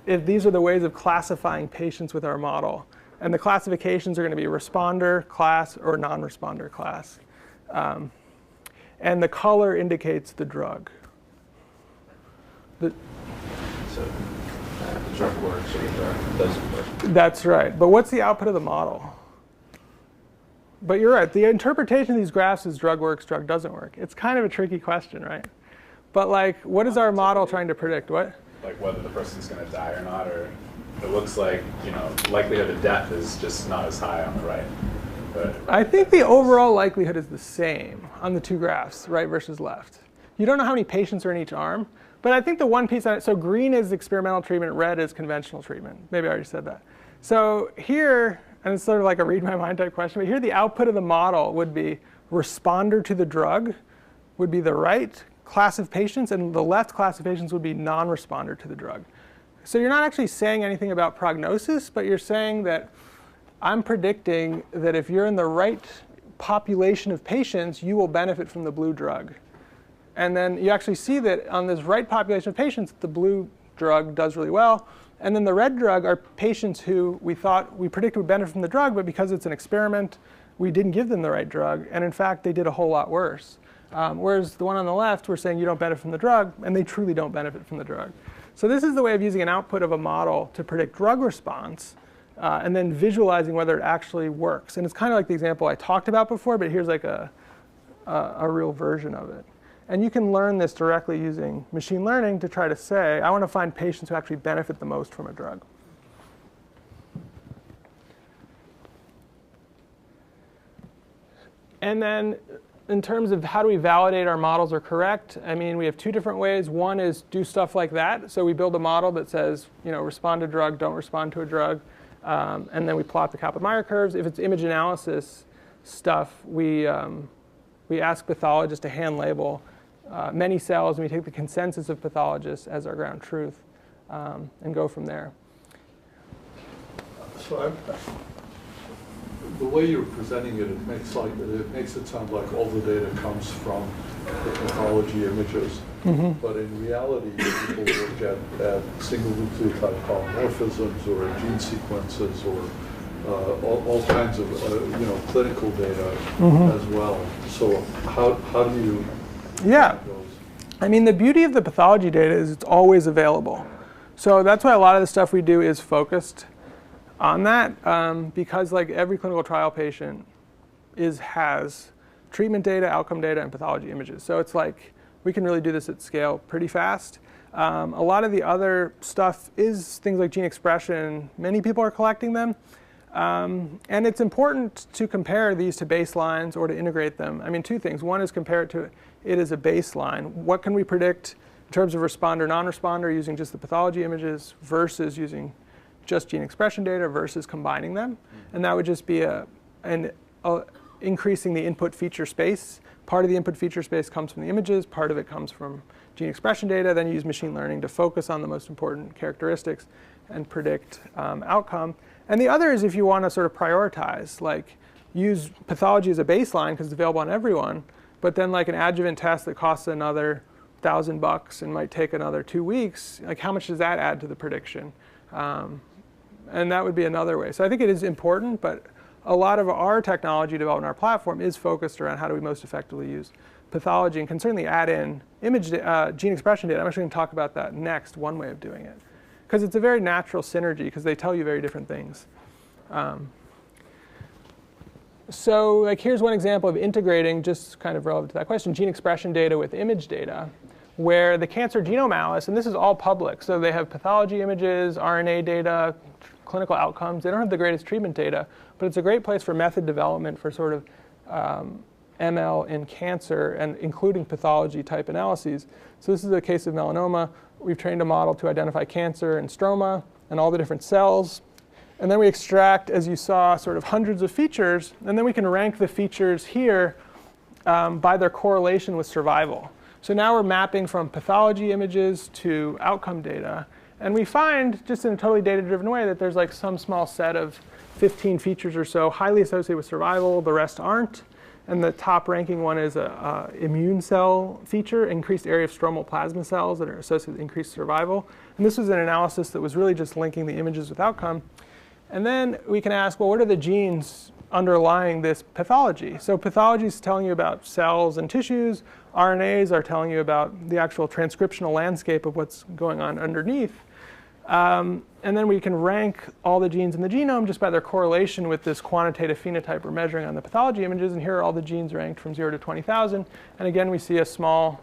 If these are the ways of classifying patients with our model. And the classifications are going to be responder class or non-responder class. And the color indicates the drug. So the drug works or the drug doesn't work. That's right. But what's the output of the model? But you're right. The interpretation of these graphs is drug works, drug doesn't work. It's kind of a tricky question, right? But like, what is our model trying to predict? What? Like whether the person's going to die or not, or it looks like, likelihood of death is just not as high on the right. But I think the overall likelihood is the same on the two graphs, right versus left. You don't know how many patients are in each arm, but I think the one piece on it, so green is experimental treatment, red is conventional treatment. Maybe I already said that. So here, and it's sort of like a read my mind type question, but here the output of the model would be responder to the drug would be the right class of patients, and the left class of patients would be non-responder to the drug. So you're not actually saying anything about prognosis, but you're saying that I'm predicting that if you're in the right population of patients, you will benefit from the blue drug. And then you actually see that on this right population of patients, the blue drug does really well. And then the red drug are patients who we predicted would benefit from the drug, but because it's an experiment, we didn't give them the right drug. And in fact, they did a whole lot worse. Whereas the one on the left, we're saying you don't benefit from the drug, and they truly don't benefit from the drug. So this is the way of using an output of a model to predict drug response, and then visualizing whether it actually works. And it's kind of like the example I talked about before, but here's like a real version of it. And you can learn this directly using machine learning to try to say, I want to find patients who actually benefit the most from a drug. And then in terms of how do we validate our models are correct, I mean, we have two different ways. One is do stuff like that. So we build a model that says, respond to a drug, don't respond to a drug. And then we plot the Kaplan-Meier curves. If it's image analysis stuff, we ask pathologists to hand label many cells, and we take the consensus of pathologists as our ground truth and go from there. So the way you're presenting it, it makes it sound like all the data comes from the pathology images. Mm-hmm. But in reality, people look at single nucleotide polymorphisms or gene sequences or all kinds of clinical data as well. So how do you? Yeah, I mean, the beauty of the pathology data is it's always available. So that's why a lot of the stuff we do is focused on that, because like every clinical trial patient has treatment data, outcome data, and pathology images. So it's like we can really do this at scale pretty fast. A lot of the other stuff is things like gene expression. Many people are collecting them. And it's important to compare these to baselines or to integrate them. I mean, two things. One is compare it to it as a baseline. What can we predict in terms of responder, non-responder using just the pathology images versus using just gene expression data versus combining them? And that would just be increasing the input feature space. Part of the input feature space comes from the images. Part of it comes from gene expression data. Then you use machine learning to focus on the most important characteristics and predict outcome. And the other is if you want to sort of prioritize, like use pathology as a baseline because it's available on everyone, but then like an adjuvant test that costs another $1,000 and might take another 2 weeks, like how much does that add to the prediction? And that would be another way. So I think it is important, but a lot of our technology developed in our platform is focused around how do we most effectively use pathology, and can certainly add in gene expression data. I'm actually going to talk about that next, one way of doing it. Because it's a very natural synergy because they tell you very different things. So like here's one example of integrating, just kind of relevant to that question, gene expression data with image data, where the Cancer Genome Atlas, and this is all public, so they have pathology images, RNA data, clinical outcomes. They don't have the greatest treatment data, but it's a great place for method development for sort of ML in cancer, and including pathology type analyses. So this is a case of melanoma. We've trained a model to identify cancer and stroma and all the different cells. And then we extract, as you saw, sort of hundreds of features, and then we can rank the features here by their correlation with survival. So now we're mapping from pathology images to outcome data. And we find, just in a totally data-driven way, that there's like some small set of 15 features or so highly associated with survival. The rest aren't. And the top ranking one is a immune cell feature, increased area of stromal plasma cells that are associated with increased survival. And this was an analysis that was really just linking the images with outcome. And then we can ask, well, what are the genes underlying this pathology? So pathology is telling you about cells and tissues. RNAs are telling you about the actual transcriptional landscape of what's going on underneath. And then we can rank all the genes in the genome just by their correlation with this quantitative phenotype we're measuring on the pathology images. And here are all the genes ranked from 0 to 20,000. And again, we see a small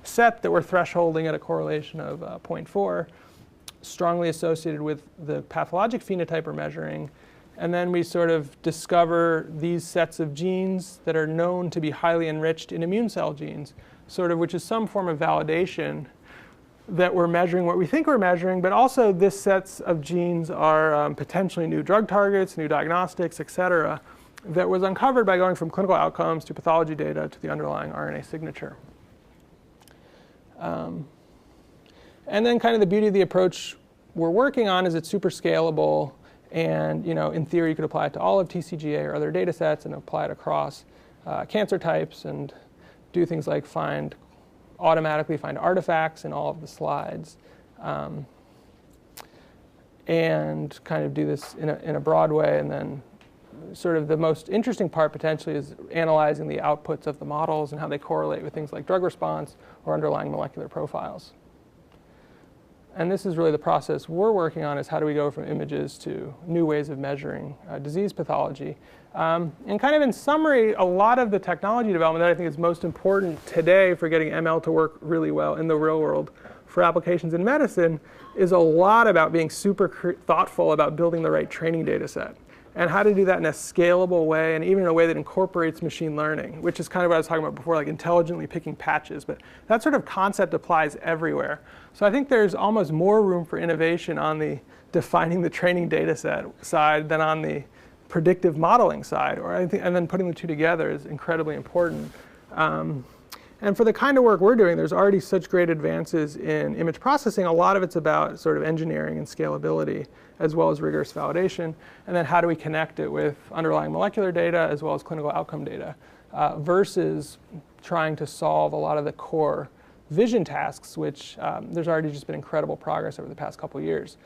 set that we're thresholding at a correlation of 0.4. Strongly associated with the pathologic phenotype we're measuring. And then we sort of discover these sets of genes that are known to be highly enriched in immune cell genes, sort of, which is some form of validation that we're measuring what we think we're measuring, but also this sets of genes are potentially new drug targets, new diagnostics, et cetera, that was uncovered by going from clinical outcomes to pathology data to the underlying RNA signature. And then kind of the beauty of the approach we're working on is it's super scalable, and in theory you could apply it to all of TCGA or other data sets and apply it across cancer types and do things like automatically find artifacts in all of the slides, and kind of do this in a broad way. And then sort of the most interesting part potentially is analyzing the outputs of the models and how they correlate with things like drug response or underlying molecular profiles. And this is really the process we're working on, is how do we go from images to new ways of measuring disease pathology. And kind of in summary, a lot of the technology development that I think is most important today for getting ML to work really well in the real world for applications in medicine is a lot about being super thoughtful about building the right training data set, and how to do that in a scalable way, and even in a way that incorporates machine learning, which is kind of what I was talking about before, like intelligently picking patches. But that sort of concept applies everywhere. So I think there's almost more room for innovation on the defining the training data set side than on the predictive modeling side. And then putting the two together is incredibly important. And for the kind of work we're doing, there's already such great advances in image processing. A lot of it's about sort of engineering and scalability, as well as rigorous validation. And then how do we connect it with underlying molecular data as well as clinical outcome data, versus trying to solve a lot of the core vision tasks, which there's already just been incredible progress over the past couple of years.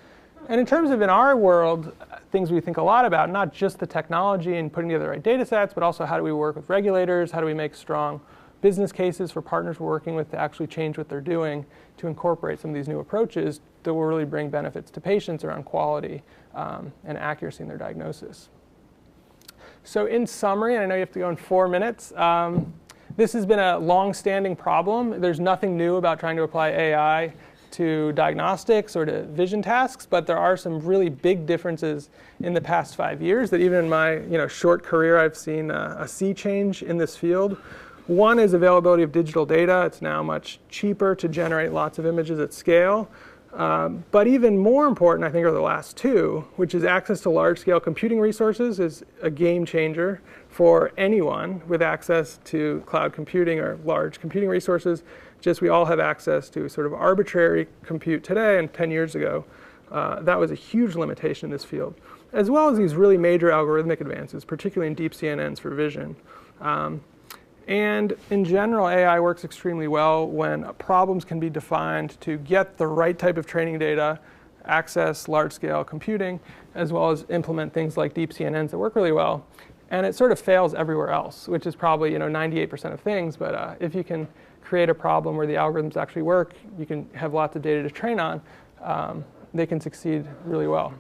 And in terms of in our world, things we think a lot about, not just the technology and putting together the right data sets, but also how do we work with regulators, how do we make strong business cases for partners we're working with to actually change what they're doing to incorporate some of these new approaches that will really bring benefits to patients around quality and accuracy in their diagnosis. So in summary, and I know you have to go in 4 minutes, this has been a long-standing problem. There's nothing new about trying to apply AI to diagnostics or to vision tasks, but there are some really big differences in the past 5 years that even in my short career I've seen a sea change in this field. One is availability of digital data. It's now much cheaper to generate lots of images at scale. But even more important, I think, are the last two, which is access to large-scale computing resources is a game changer for anyone with access to cloud computing or large computing resources. Just we all have access to sort of arbitrary compute today, and 10 years ago, that was a huge limitation in this field, as well as these really major algorithmic advances, particularly in deep CNNs for vision. And in general, AI works extremely well when problems can be defined to get the right type of training data, access large-scale computing, as well as implement things like deep CNNs that work really well. And it sort of fails everywhere else, which is probably 98% of things. But if you can create a problem where the algorithms actually work, you can have lots of data to train on, they can succeed really well.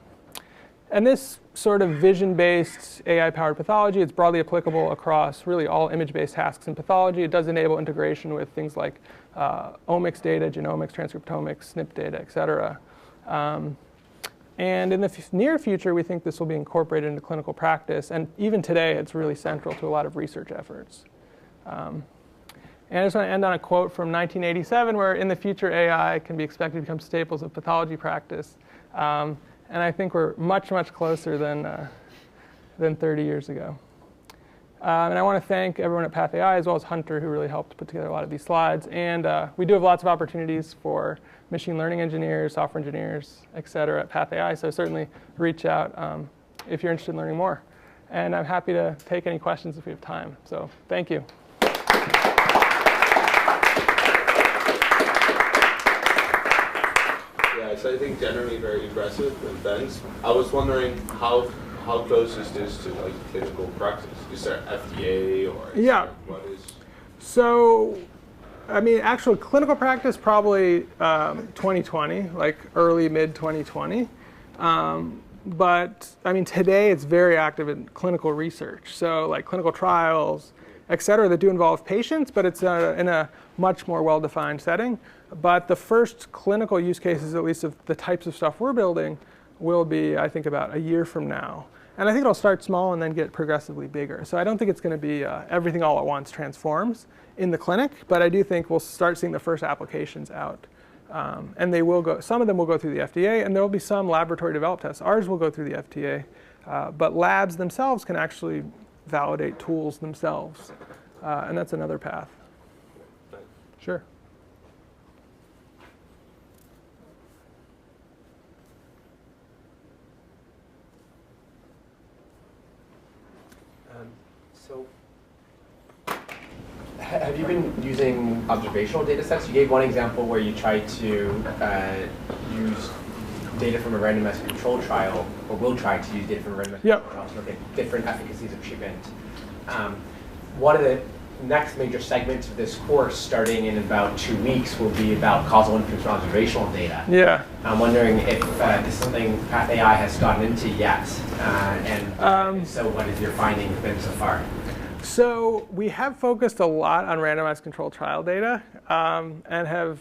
And this sort of vision-based AI-powered pathology, it's broadly applicable across really all image-based tasks in pathology. It does enable integration with things like omics data, genomics, transcriptomics, SNP data, et cetera. And in the near future, we think this will be incorporated into clinical practice. And even today, it's really central to a lot of research efforts. And I just want to end on a quote from 1987, where in the future, AI can be expected to become staples of pathology practice. And I think we're much, much closer than 30 years ago. And I want to thank everyone at PathAI, as well as Hunter, who really helped put together a lot of these slides. And we do have lots of opportunities for machine learning engineers, software engineers, et cetera, at PathAI. So certainly reach out if you're interested in learning more. And I'm happy to take any questions if we have time. So thank you. Yeah, so I think generally very impressive events. I was wondering how close is this to like clinical practice? Is there FDA or what is? So, I mean, actual clinical practice probably 2020, like early mid 2020. But I mean, today it's very active in clinical research. So like clinical trials, et cetera, that do involve patients, but it's in a much more well-defined setting. But the first clinical use cases, at least of the types of stuff we're building, will be, I think, about a year from now. And I think it'll start small and then get progressively bigger. So I don't think it's going to be everything all at once transforms in the clinic, but I do think we'll start seeing the first applications out. And they will go, some of them will go through the FDA, and there will be some laboratory developed tests. Ours will go through the FDA, but labs themselves can actually validate tools themselves. And that's another path. Sure. So, have you been using observational data sets? You gave one example where you tried to use data from a randomized control trial, or will try to use data from a randomized control trial to look at different efficacies of treatment. One of the next major segments of this course, starting in about 2 weeks, will be about causal inference from observational data. Yeah. I'm wondering if this is something PathAI has gotten into yet, and so what has your findings been so far? So we have focused a lot on randomized controlled trial data and have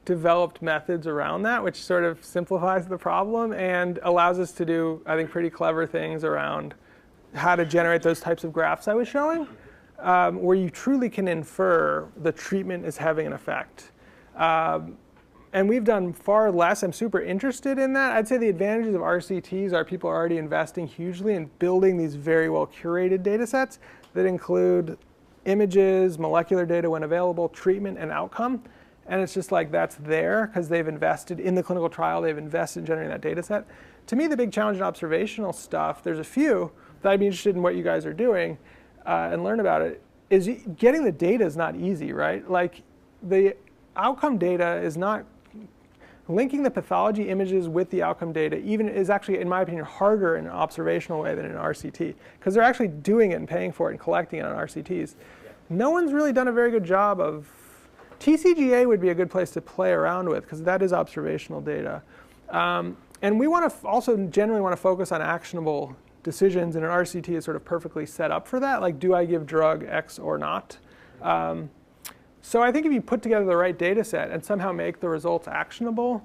developed methods around that, which sort of simplifies the problem and allows us to do, I think, pretty clever things around how to generate those types of graphs I was showing, where you truly can infer the treatment is having an effect. And we've done far less. I'm super interested in that. I'd say the advantages of RCTs are people are already investing hugely in building these very well curated data sets that include images, molecular data when available, treatment, and outcome. And it's just like that's there because they've invested in the clinical trial, they've invested in generating that data set. To me, the big challenge in observational stuff, there's a few that I'd be interested in what you guys are doing and learn about it, is getting the data is not easy, right? Like the outcome data is not, linking the pathology images with the outcome data even is actually, in my opinion, harder in an observational way than in an RCT, because they're actually doing it and paying for it and collecting it on RCTs. No one's really done a very good job of, TCGA would be a good place to play around with, because that is observational data. And we want to also generally want to focus on actionable decisions, and an RCT is sort of perfectly set up for that, like do I give drug X or not? So I think if you put together the right data set and somehow make the results actionable,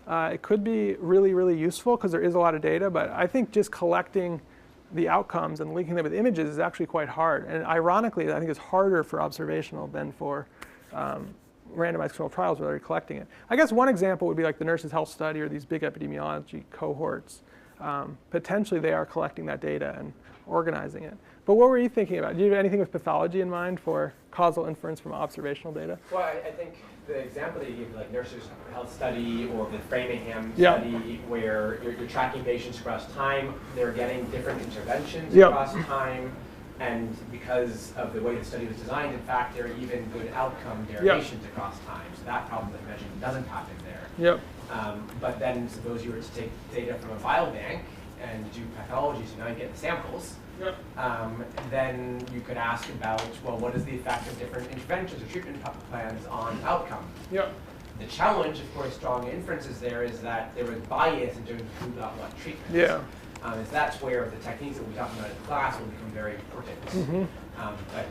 it could be really, really useful because there is a lot of data. But I think just collecting the outcomes and linking them with images is actually quite hard. And ironically, I think it's harder for observational than for randomized controlled trials where they're collecting it. I guess one example would be like the Nurses' Health Study or these big epidemiology cohorts. Potentially they are collecting that data and organizing it. But what were you thinking about? Do you have anything with pathology in mind for causal inference from observational data? Well, I think the example that you gave, like Nurses' Health Study or the Framingham study, where you're tracking patients across time, they're getting different interventions across time, and because of the way the study was designed, in fact, there are even good outcome derivations across time. So that problem that you mentioned doesn't happen there. But then suppose you were to take data from a biobank and do pathology, so now you get the samples. Then you could ask about, well, what is the effect of different interventions or treatment plans on outcome? The challenge, of course, drawing inferences there is that there was bias in terms of who got what treatment. And so that's where the techniques that we talk about in class will become very important. But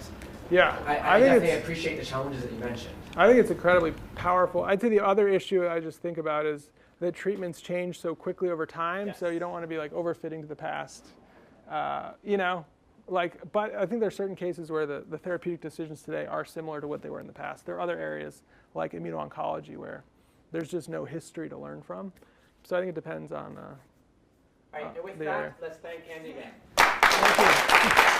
yeah, I definitely appreciate the challenges that you mentioned. I think it's incredibly powerful. I'd say the other issue I just think about is that treatments change so quickly over time, so you don't want to be like overfitting to the past. You know, like, but I think there are certain cases where the therapeutic decisions today are similar to what they were in the past. There are other areas like immuno-oncology where there's just no history to learn from. So I think it depends on All right, and with the that, area. let's thank Andy again. Thank you.